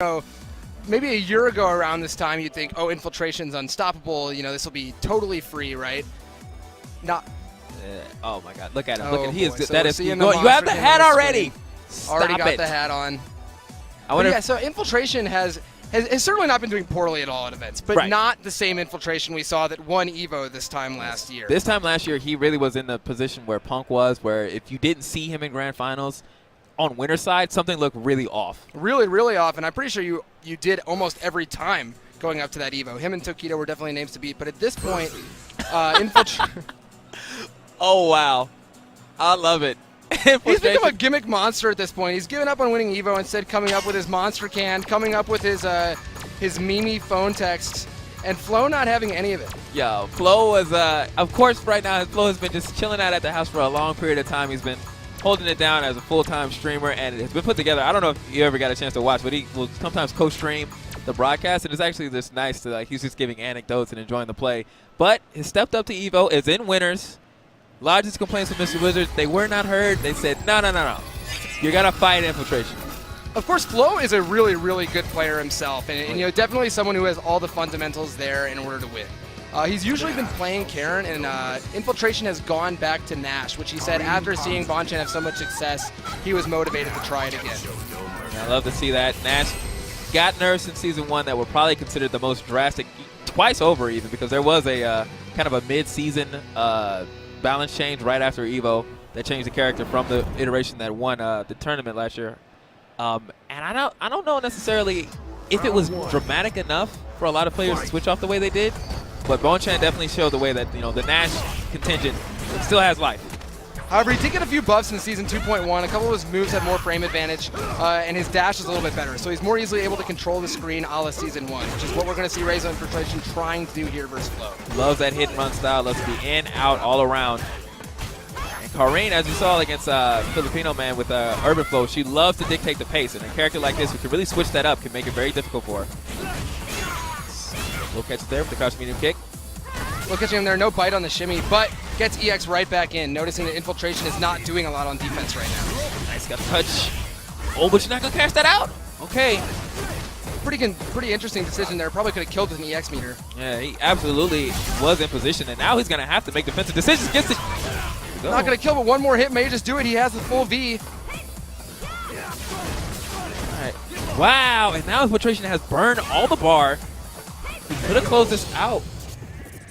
So maybe a year ago around this time, you'd think, oh, Infiltration's unstoppable. You know, this will be totally free, right? Not. Oh my God! Look at him! Oh, Look at him! He is boy. So that we're is. seeing You have the hat already. Already got Stop the it. hat on. I wonder. Yeah. So Infiltration has certainly not been doing poorly at all at events, but Right. not the same Infiltration we saw that won EVO this time last year. This time last year, he really was in the position where Punk was, where if you didn't see him in Grand Finals, on winner's side, something looked really off. Really, really off, and I'm pretty sure you did almost every time going up to that EVO. Him and Tokido were definitely names to beat, but at this point, Infiltration. Oh wow, I love it. He's become a gimmick monster at this point. He's given up on winning EVO, instead coming up with his monster can, coming up with his Mimi phone text, and Floe not having any of it. Yo, Floe was, of course, right now, Floe has been just chilling out at the house for a long period of time. He's been holding it down as a full-time streamer, and it has been put together. I don't know if you ever got a chance to watch, but he will sometimes co-stream the broadcast, and it's actually just nice to, like, he's just giving anecdotes and enjoying the play. But his stepped up to EVO is in winners. Largest complaints with Mr. Wizard, they were not heard. They said, no. You're going to fight Infiltration. Of course, Floe is a really, really good player himself, and you know, definitely someone who has all the fundamentals there in order to win. He's usually been playing Karin, and Infiltration has gone back to Nash, which he said after seeing Bonchan have so much success, he was motivated to try it again. Yeah, I love to see that. Nash got nerfs in Season 1 that were probably considered the most drastic, twice over even, because there was a kind of a mid-season balance change right after EVO that changed the character from the iteration that won the tournament last year. And I don't know necessarily if it was dramatic enough for a lot of players to switch off the way they did, but Bonchan definitely showed the way that, you know, the Nash contingent still has life. However, he did get a few buffs in Season 2.1. A couple of his moves had more frame advantage, and his dash is a little bit better. So he's more easily able to control the screen a la Season 1, which is what we're going to see Reizo Infiltration trying to do here versus Floe. Loves that hit and run style. Loves to be in, out, all around. And Karin, as you saw against Filipino Man with Urban Flow, she loves to dictate the pace. And a character like this who can really switch that up can make it very difficult for her. We'll catch it there with the crouch medium kick. We'll catch him there, no bite on the shimmy, but gets EX right back in, noticing that Infiltration is not doing a lot on defense right now. Nice, got a touch. Oh, but you're not going to catch that out. Okay. Pretty interesting decision there. Probably could have killed with an EX meter. Yeah, he absolutely was in position, and now he's going to have to make defensive decisions. Gets it. Not going to kill, but one more hit may just do it. He has the full V. All right. Wow, and now Infiltration has burned all the bar. He could have closed this out.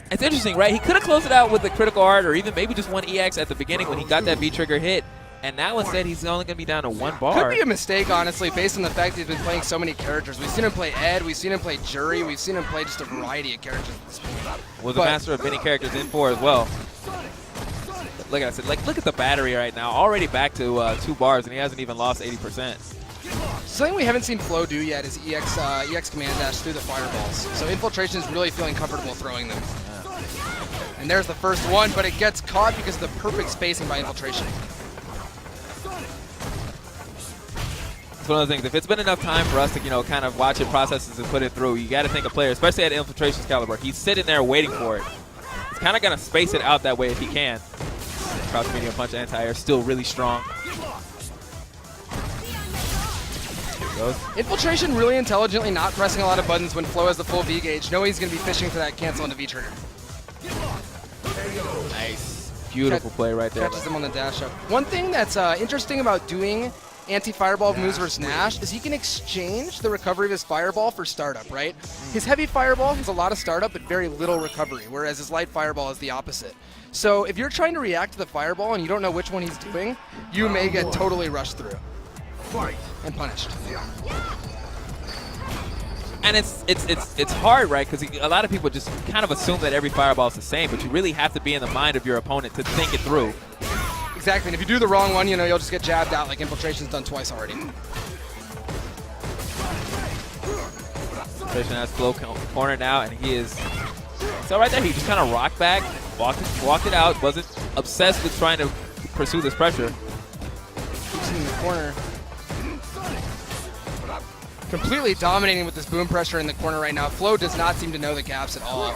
It's interesting, right? He could have closed it out with the critical art or even maybe just one EX at the beginning when he got that V-trigger hit. And now instead he's only going to be down to one bar. Could be a mistake, honestly, based on the fact that he's been playing so many characters. We've seen him play Ed, we've seen him play Jury, we've seen him play just a variety of characters at this point. Was a master of many characters in 4 as well. Like I said, look at the battery right now. Already back to 2 bars, and he hasn't even lost 80%. Something we haven't seen Floe do yet is EX command dash through the fireballs. So Infiltration is really feeling comfortable throwing them. And there's the first one, but it gets caught because of the perfect spacing by Infiltration. It's one of the things, if it's been enough time for us to, you know, kind of watch it, processes, and put it through, you got to think a player, especially at Infiltration's caliber, he's sitting there waiting for it. He's kind of going to space it out that way if he can. Crouch medium punch anti-air, still really strong. Infiltration really intelligently not pressing a lot of buttons when Floe has the full V gauge, knowing he's going to be fishing for that cancel into V trigger. Nice. Beautiful play right there. Catches him on the dash up. One thing that's interesting about doing anti-fireball moves versus Nash is he can exchange the recovery of his fireball for startup, right? His heavy fireball has a lot of startup but very little recovery, whereas his light fireball is the opposite. So if you're trying to react to the fireball and you don't know which one he's doing, you may get totally rushed through and punished. And it's hard, right? Because a lot of people just kind of assume that every fireball is the same, but you really have to be in the mind of your opponent to think it through. Exactly, and if you do the wrong one, you know, you'll just get jabbed out like Infiltration's done twice already. Infiltration has Floe corner now, and he is... So right there, he just kind of rocked back, walked it out, wasn't obsessed with trying to pursue this pressure. Keeps him in the corner. Completely dominating with this boom pressure in the corner right now. Floe does not seem to know the gaps at all.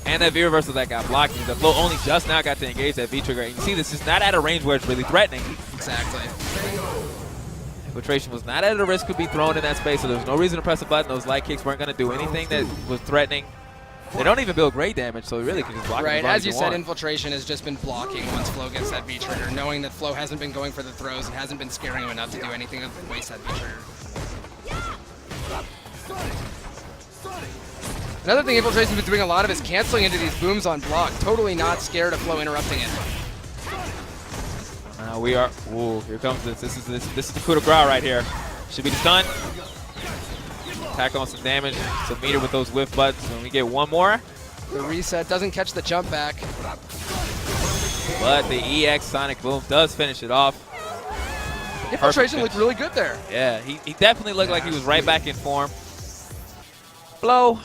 And that V reversal that got blocking. The Floe only just now got to engage that V trigger. And you see this is not at a range where it's really threatening. Exactly. Infiltration was not at a risk of be thrown in that space, so there was no reason to press a button. Those light kicks weren't going to do anything that was threatening. They don't even build great damage, so you really can just block Right, them as you said, want. Infiltration has just been blocking once Floe gets that V trigger, knowing that Floe hasn't been going for the throws and hasn't been scaring him enough to do anything other than waste that V trigger. Another thing Infiltration's been doing a lot of is canceling into these booms on block, totally not scared of Floe interrupting it. We are. Ooh, here comes this. This is the coup de grace right here. Should be the stun. Pack on some damage, some meter with those whiff buttons. When we get one more. The reset doesn't catch the jump back. But the EX Sonic Boom does finish it off. Infiltration looked really good there. Yeah, he definitely looked like he was right back in form. Floe